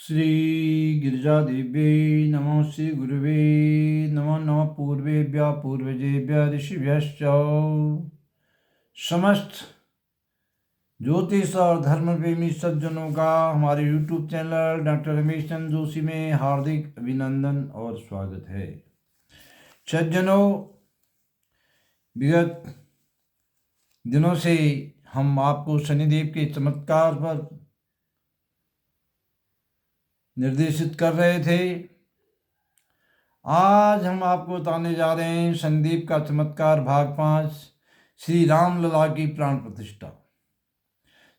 श्री गिरिजादेव्यै नमः। श्री गुरुवे नमः। नमः पूर्वेभ्यः पूर्वजेभ्यः ऋषिभ्यश्च। समस्त ज्योतिष और धर्म प्रेमी सज्जनों का हमारे YouTube channel doctor Ramesh Chandra Joshi में हार्दिक अभिनंदन और स्वागत है। सज्जनों, विगत दिनों से हम आपको शनिदेव के चमत्कार पर निर्देशित कर रहे थे। आज हम आपको बताने जा रहे हैं शनिदेव का चमत्कार भाग 5, श्री रामलला की प्राण प्रतिष्ठा।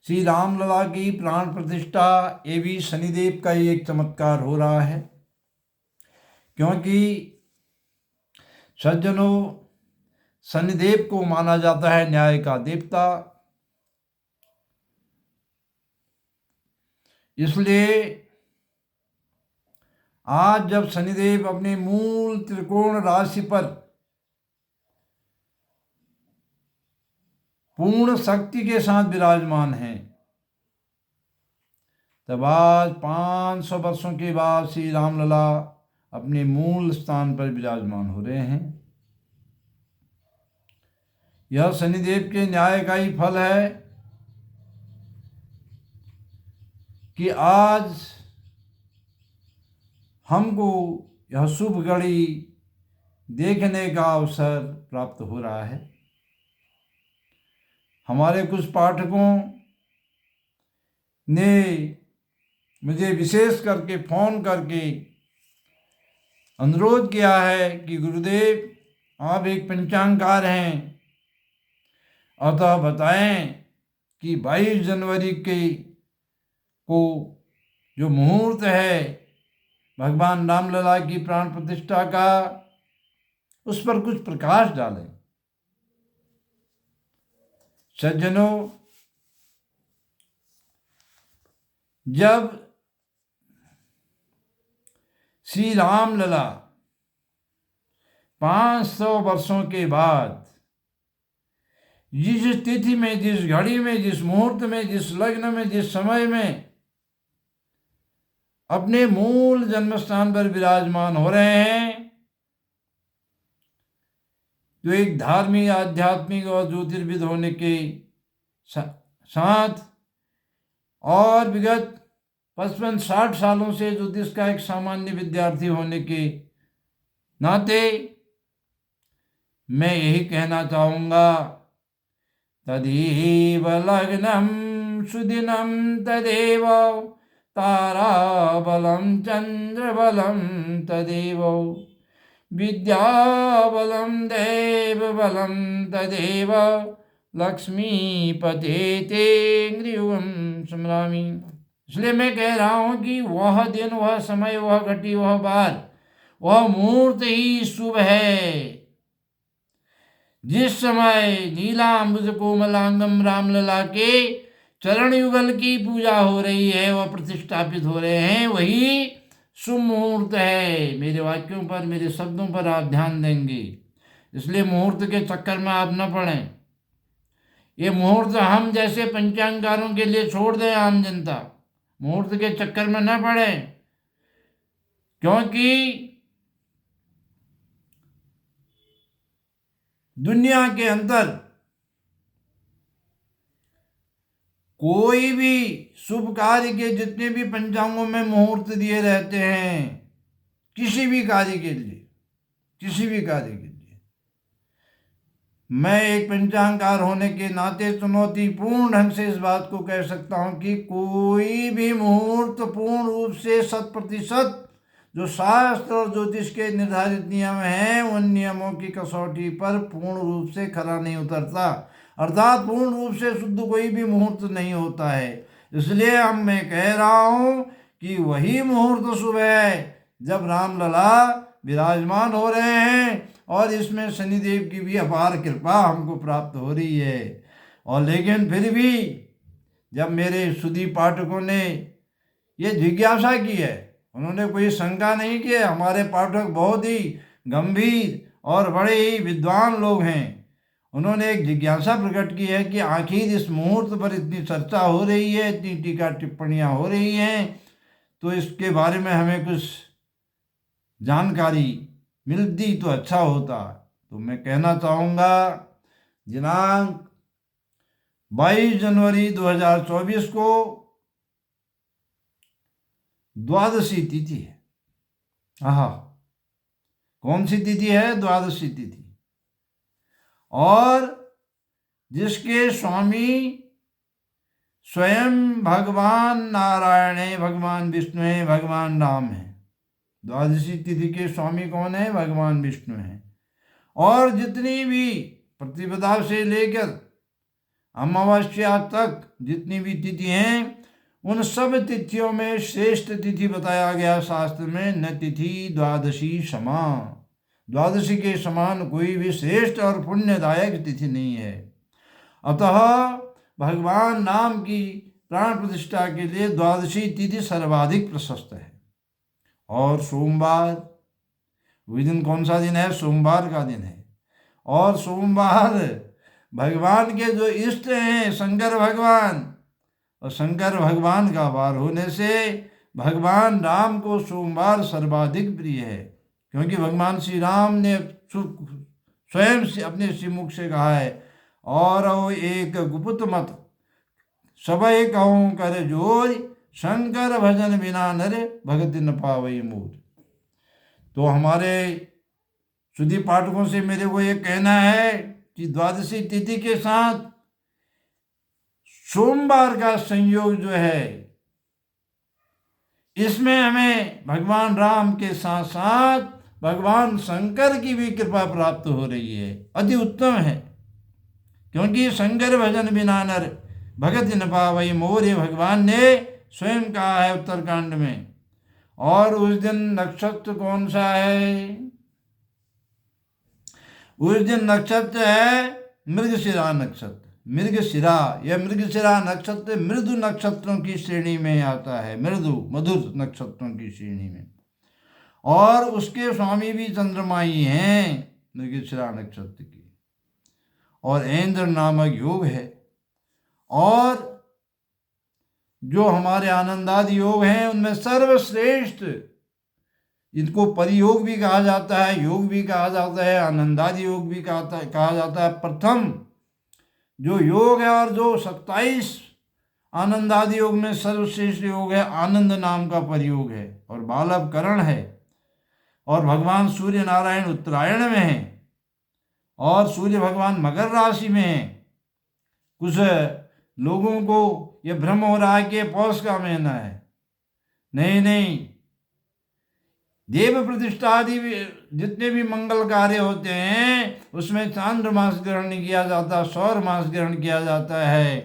श्री रामलला की प्राण प्रतिष्ठा ये भी शनिदेव का ही एक चमत्कार हो रहा है, क्योंकि सज्जनों, शनिदेव को माना जाता है न्याय का देवता। इसलिए आज जब शनिदेव अपने मूल त्रिकोण राशि पर पूर्ण शक्ति के साथ विराजमान हैं, तब आज 500 वर्षों के बाद श्री रामलला अपने मूल स्थान पर विराजमान हो रहे हैं। यह शनिदेव के न्याय का ही फल है कि आज हमको यह शुभ घड़ी देखने का अवसर प्राप्त हो रहा है। हमारे कुछ पाठकों ने मुझे विशेष करके फ़ोन करके अनुरोध किया है कि गुरुदेव, आप एक पंचांगकार हैं, अतः बताएं कि 22 जनवरी को जो मुहूर्त है भगवान रामलला की प्राण प्रतिष्ठा का, उस पर कुछ प्रकाश डालें। सज्जनों, जब श्री रामलला 500 वर्षों के बाद जिस तिथि में, जिस घड़ी में, जिस मुहूर्त में, जिस लग्न में, जिस समय में अपने मूल जन्म स्थान पर विराजमान हो रहे हैं, तो एक धार्मिक, आध्यात्मिक और ज्योतिर्विद होने के साथ और विगत 55-60 सालों से ज्योतिष का एक सामान्य विद्यार्थी होने के नाते मैं यही कहना चाहूँगा, तदेव लग्नम सुदिनम तदेव ताराबलं चंद्रबलं तदेव विद्याबलं देवबलं तदेव लक्ष्मीपते ते गृहं स्मरामि। इसलिए मैं कह रहा हूँ कि वह दिन, वह समय, वह घटी, वह बार, वह मुहूर्त ही शुभ है जिस समय नीलांबुज कोमलांगम रामलला के चरण युगल की पूजा हो रही है, वह प्रतिष्ठापित हो रहे हैं, वही शुभ मुहूर्त है। मेरे वाक्यों पर, मेरे शब्दों पर आप ध्यान देंगे, इसलिए मुहूर्त के चक्कर में आप न पड़ें। ये मुहूर्त हम जैसे पंचांगकारों के लिए छोड़ दें, आम जनता मुहूर्त के चक्कर में न पड़ें, क्योंकि दुनिया के अंदर कोई भी शुभ कार्य के जितने भी पंचांगों में मुहूर्त दिए रहते हैं, किसी भी कार्य के लिए, मैं एक पंचांगकार होने के नाते चुनौतीपूर्ण ढंग से इस बात को कह सकता हूं कि कोई भी मुहूर्त पूर्ण रूप से 100% जो शास्त्र और ज्योतिष के निर्धारित नियम हैं, उन नियमों की कसौटी पर पूर्ण रूप से खरा नहीं उतरता, अर्थात पूर्ण रूप से शुद्ध कोई भी मुहूर्त नहीं होता है। इसलिए मैं कह रहा हूँ कि वही मुहूर्त शुभ है जब रामलला विराजमान हो रहे हैं, और इसमें शनिदेव की भी अपार कृपा हमको प्राप्त हो रही है। और लेकिन फिर भी जब मेरे सुधी पाठकों ने ये जिज्ञासा की है, उन्होंने कोई शंका नहीं की है, हमारे पाठक बहुत ही गंभीर और बड़े ही विद्वान लोग हैं, उन्होंने एक जिज्ञासा प्रकट की है कि आखिर इस मुहूर्त पर इतनी चर्चा हो रही है, इतनी टीका टिप्पणियाँ हो रही हैं, तो इसके बारे में हमें कुछ जानकारी मिलती तो अच्छा होता। तो मैं कहना चाहूँगा, दिनांक 22 जनवरी 2024 को द्वादशी तिथि है। हाँ, कौन सी तिथि है? द्वादशी तिथि। और जिसके स्वामी स्वयं भगवान नारायण है, भगवान विष्णु है, भगवान राम है। द्वादशी तिथि के स्वामी कौन है? भगवान विष्णु है। और जितनी भी प्रतिपदा से लेकर अमावस्या तक जितनी भी तिथि हैं, उन सब तिथियों में श्रेष्ठ तिथि बताया गया शास्त्र में, न तिथि द्वादशी समा। द्वादशी के समान कोई भी श्रेष्ठ और पुण्यदायक तिथि नहीं है। अतः भगवान राम की प्राण प्रतिष्ठा के लिए द्वादशी तिथि सर्वाधिक प्रशस्त है। और सोमवार, वही दिन कौन सा दिन है? सोमवार का दिन है। और सोमवार भगवान के जो इष्ट हैं शंकर भगवान, और शंकर भगवान का वार होने से भगवान राम को सोमवार सर्वाधिक प्रिय है। क्योंकि भगवान श्री राम ने स्वयं से अपने श्रीमुख से कहा है, और एक गुप्त मत सबय कहूँ कर जोर, शंकर भजन बिना नर भगति न पावई मोर। तो हमारे सुधी पाठकों से मेरे को ये कहना है कि द्वादशी तिथि के साथ सोमवार का संयोग जो है, इसमें हमें भगवान राम के साथ साथ भगवान शंकर की भी कृपा प्राप्त हो रही है। अति उत्तम है। क्योंकि शंकर भजन बिना नर भगत न पावई मोर, ये भगवान ने स्वयं कहा है उत्तरकांड में। और उस दिन नक्षत्र कौन सा है? उस दिन नक्षत्र है मृगशिरा नक्षत्र। मृगशिरा, यह मृगशिरा नक्षत्र मृदु नक्षत्रों की श्रेणी में आता है, मृदु मधुर नक्षत्रों की श्रेणी में। और उसके स्वामी भी चंद्रमा ही हैं मृगशिरा नक्षत्र की। और ऐन्द्र नामक योग है। और जो हमारे आनंदादि योग हैं उनमें सर्वश्रेष्ठ, इनको परियोग भी कहा जाता है, योग भी कहा जाता है, आनंदादि योग भी कहा जाता है। प्रथम जो योग है और जो 27 आनंदादि योग में सर्वश्रेष्ठ योग है, आनंद नाम का परियोग है और बालव करण है। और भगवान सूर्य नारायण उत्तरायण में है और सूर्य भगवान मकर राशि में है। कुछ लोगों को यह भ्रम हो रहा है कि पौष का महीना है। नहीं, देव प्रतिष्ठा आदि जितने भी मंगल कार्य होते हैं उसमें चांद्रमास ग्रहण नहीं किया जाता, सौर मास ग्रहण किया जाता है।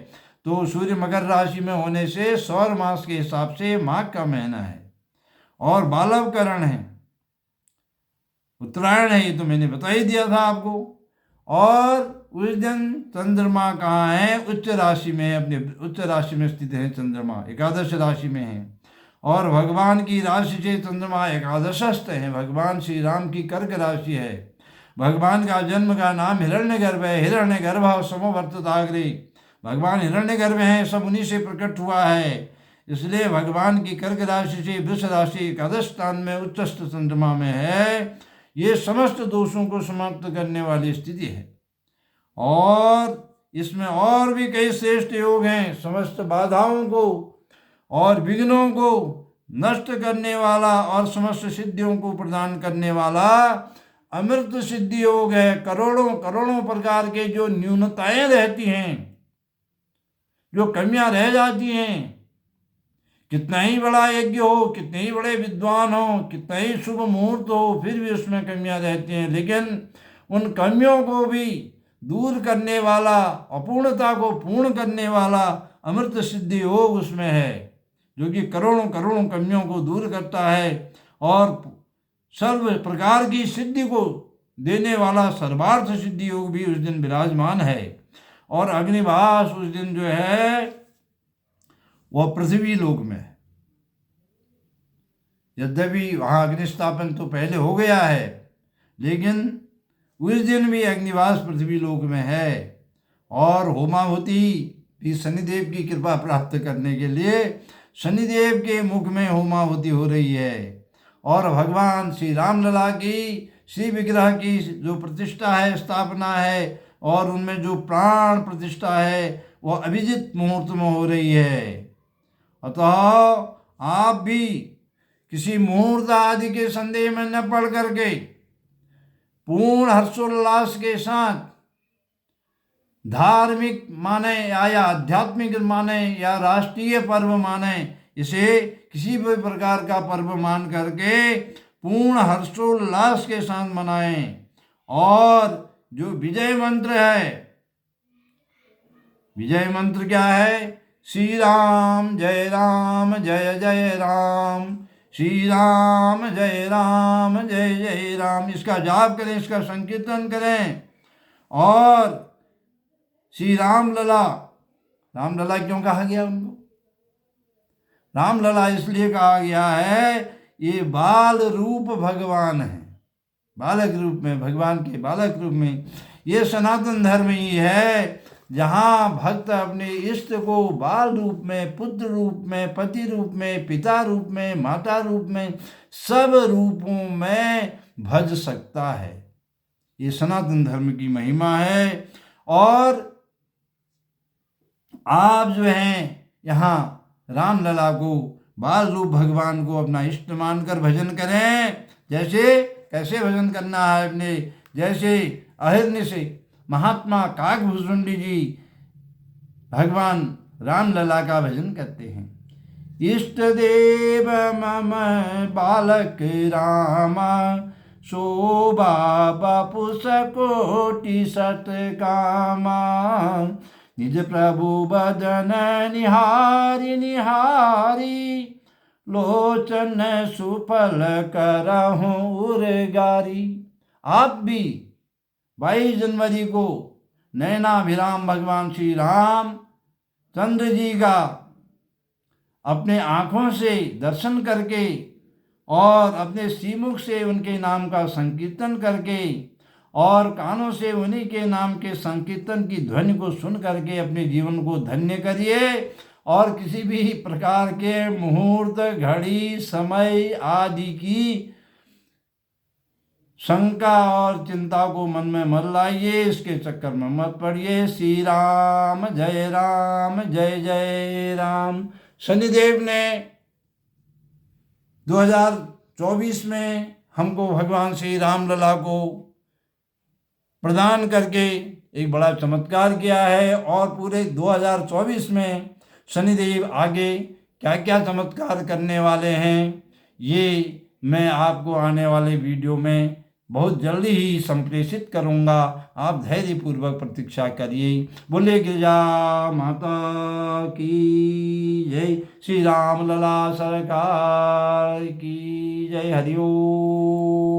तो सूर्य मकर राशि में होने से सौर मास के हिसाब से माघ का महीना है और बालव करण है, उत्तरायण है। ये तो मैंने बता ही दिया था आपको। और उस दिन चंद्रमा कहाँ है? उच्च राशि में, अपने उच्च राशि में स्थित है चंद्रमा, एकादश राशि में है। और भगवान की राशि से चंद्रमा एकादशस्थ है। भगवान श्री राम की कर्क राशि है। भगवान का जन्म का नाम हिरण्यगर्भ है। हिरण्यगर्भ समवर्तताग्रे, भगवान हिरण्यगर्भ हैं, सब उन्हीं से प्रकट हुआ है। इसलिए भगवान की कर्क राशि से वृष राशि एकादश स्थान में उच्चस्थ चंद्रमा में है। ये समस्त दोषों को समाप्त करने वाली स्थिति है। और इसमें और भी कई श्रेष्ठ योग हैं। समस्त बाधाओं को और विघ्नों को नष्ट करने वाला और समस्त सिद्धियों को प्रदान करने वाला अमृत सिद्धि योग है। करोड़ों करोड़ों प्रकार के जो न्यूनताएं रहती हैं, जो कमियां रह जाती हैं, कितना ही बड़ा यज्ञ हो, कितने ही बड़े विद्वान हो, कितना ही शुभ मुहूर्त हो, फिर भी उसमें कमियां रहती हैं। लेकिन उन कमियों को भी दूर करने वाला, अपूर्णता को पूर्ण करने वाला अमृत सिद्धि योग उसमें है, जो कि करोड़ों करोड़ों कमियों को दूर करता है और सर्व प्रकार की सिद्धि को देने वाला सर्वार्थ सिद्धि योग भी उस दिन विराजमान है। और अग्निवास उस दिन जो है वह पृथ्वी लोक में है। यद्यपि वहाँ अग्निस्थापन तो पहले हो गया है, लेकिन उस दिन भी अग्निवास पृथ्वी लोक में है। और होमाहुति भी शनिदेव की कृपा प्राप्त करने के लिए शनिदेव के मुख में होमाहुति हो रही है। और भगवान श्री रामलला की श्री विग्रह की जो प्रतिष्ठा है, स्थापना है, और उनमें जो प्राण प्रतिष्ठा है वो अभिजित मुहूर्त में हो रही है। अतः आप भी किसी मुहूर्त आदि के संदेह में न पड़ करके पूर्ण हर्षोल्लास के साथ धार्मिक माने या आध्यात्मिक माने या राष्ट्रीय पर्व माने, इसे किसी भी प्रकार का पर्व मान करके पूर्ण हर्षोल्लास के साथ मनाएं। और जो विजय मंत्र है, विजय मंत्र क्या है? श्री राम जय जय राम, श्री राम जय जय राम। इसका जाप करें, इसका संकीर्तन करें। और श्री रामलला, रामलला क्यों कहा गया उनको? रामलला इसलिए कहा गया है, ये बाल रूप भगवान है, बालक रूप में, भगवान के बालक रूप में। ये सनातन धर्म ही है जहाँ भक्त अपने इष्ट को बाल रूप में, पुत्र रूप में, पति रूप में, पिता रूप में, माता रूप में, सब रूपों में भज सकता है। ये सनातन धर्म की महिमा है। और आप जो हैं यहाँ रामलला को, बाल रूप भगवान को अपना इष्ट मानकर भजन करें। जैसे कैसे भजन करना है अपने, जैसे अहिर्नि से महात्मा काकभूषुंडी जी भगवान रामलला का भजन करते हैं। इष्ट देव मम बालक रामा, शोभा बापुस कोटि सत कामा, निज प्रभु बदन निहारी निहारी, लोचन सुफल करहूं उर्गारी। आप भी 22 जनवरी को नयनाभिराम भगवान श्री राम चंद्र जी का अपने आँखों से दर्शन करके और अपने श्रीमुख से उनके नाम का संकीर्तन करके और कानों से उन्हीं के नाम के संकीर्तन की ध्वनि को सुन करके अपने जीवन को धन्य करिए। और किसी भी प्रकार के मुहूर्त, घड़ी, समय आदि की शंका और चिंता को मन में मत लाइए, इसके चक्कर में मत पड़िए। श्री राम जय जय राम। शनिदेव ने 2024 में हमको भगवान श्री रामलला को प्रदान करके एक बड़ा चमत्कार किया है। और पूरे 2024 में शनिदेव आगे क्या क्या चमत्कार करने वाले हैं, ये मैं आपको आने वाले वीडियो में बहुत जल्दी ही संप्रेषित करूंगा। आप धैर्यपूर्वक प्रतीक्षा करिए। बोले गिरिजा माता की जय, श्री रामलला सरकार की जय। हरि ओम।